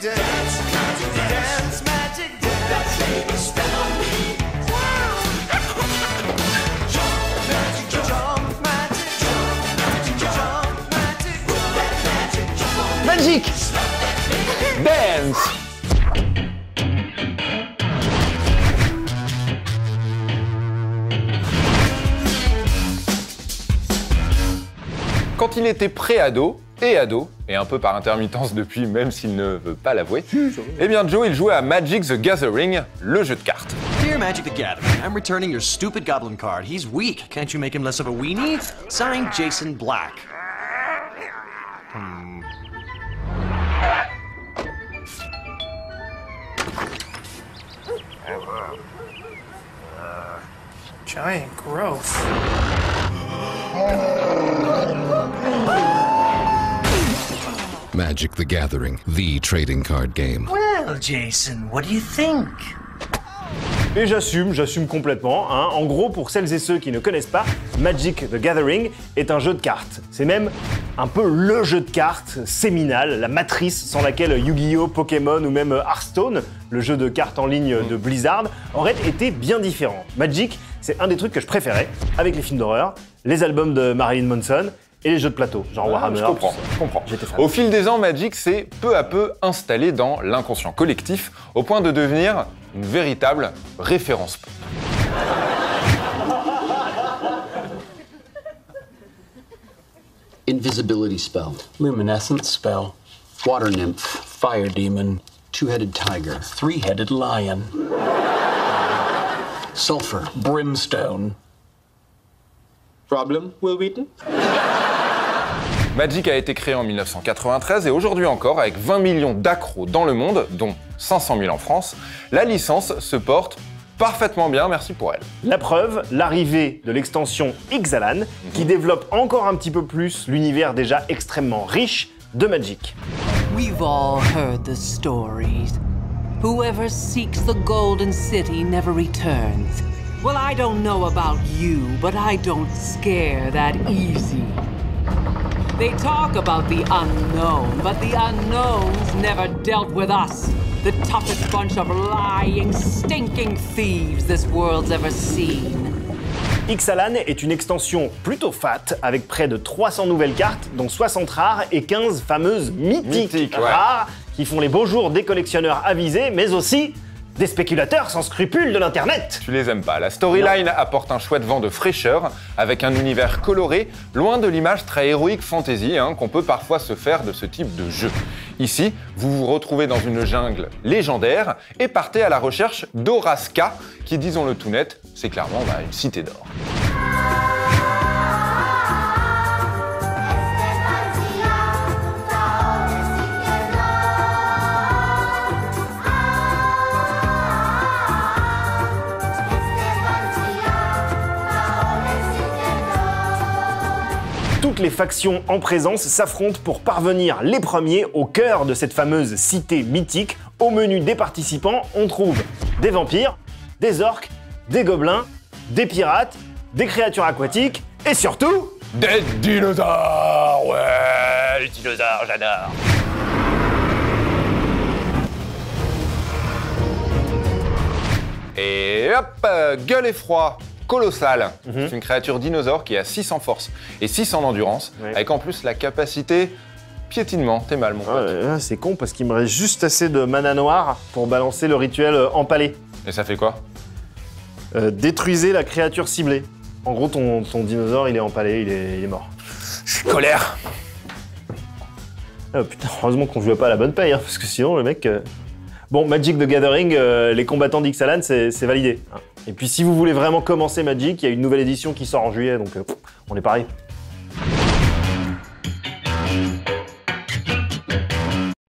dance, dance, magic dance, baby, spell on me. Magic Dance. Quand il était pré-ado et ado, et un peu par intermittence depuis, même s'il ne veut pas l'avouer, eh bien Joe, il jouait à Magic the Gathering, le jeu de cartes. Dear Magic the Gathering, I'm returning your stupid goblin card. He's weak. Can't you make him less of a weenie? Signed, Jason Black. Giant growth. Magic the Gathering, the trading card game. Well, Jason, what do you think? Et j'assume complètement. Hein. En gros, pour celles et ceux qui ne connaissent pas, Magic the Gathering est un jeu de cartes. C'est même un peu le jeu de cartes séminal, la matrice sans laquelle Yu-Gi-Oh!, Pokémon ou même Hearthstone, le jeu de cartes en ligne de Blizzard, aurait été bien différent. Magic, c'est un des trucs que je préférais, avec les films d'horreur, les albums de Marilyn Manson et les jeux de plateau, genre Warhammer. Je comprends. J'étais fan. Au fil des ans, Magic s'est peu à peu installé dans l'inconscient collectif, au point de devenir une véritable référence pop. Invisibility spell. Luminescence spell. Water nymph. Fire demon. Two-headed tiger. Three-headed lion. Sulfur. Brimstone. Problem, Will Wheaton? Magic a été créé en 1993 et aujourd'hui encore, avec 20 millions d'accros dans le monde, dont 500 000 en France, la licence se porte parfaitement bien, merci pour elle. La preuve, l'arrivée de l'extension Ixalan, qui développe encore un petit peu plus l'univers déjà extrêmement riche de Magic. We've all heard the stories. Whoever seeks the Golden City never returns. Well, I don't know about you, but I don't scare that easy. They talk about the unknown, but the unknowns never dealt with us. The toughest bunch of lying, stinking thieves this world's ever seen. Ixalan est une extension plutôt fat, avec près de 300 nouvelles cartes, dont 60 rares et 15 fameuses mythiques rares, qui font les beaux jours des collectionneurs avisés, mais aussi des spéculateurs sans scrupules de l'internet. Tu les aimes pas. La storyline apporte un chouette vent de fraîcheur, avec un univers coloré, loin de l'image très héroïque fantasy qu'on peut parfois se faire de ce type de jeu. Ici, vous vous retrouvez dans une jungle légendaire et partez à la recherche d'Oraska, qui, disons-le tout net, c'est clairement une cité d'or. Toutes les factions en présence s'affrontent pour parvenir les premiers au cœur de cette fameuse cité mythique. Au menu des participants, on trouve des vampires, des orques, des gobelins, des pirates, des créatures aquatiques et surtout... des dinosaures. Ouais, les dinosaures, j'adore. Et hop, gueule et froid. Colossal. C'est une créature dinosaure qui a 600 force et 600 endurance, avec en plus la capacité piétinement. T'es mal, mon pote. C'est con parce qu'il me reste juste assez de mana noire pour balancer le rituel empalé. Et ça fait quoi? Détruisez la créature ciblée. En gros, ton dinosaure, il est empalé, il est mort. Colère. Oh, putain, heureusement qu'on jouait pas à la bonne paye, parce que sinon, le mec... Bon, Magic the Gathering, les combattants d'Ixalan, c'est validé. Et puis si vous voulez vraiment commencer Magic, il y a une nouvelle édition qui sort en juillet, donc on est pareil.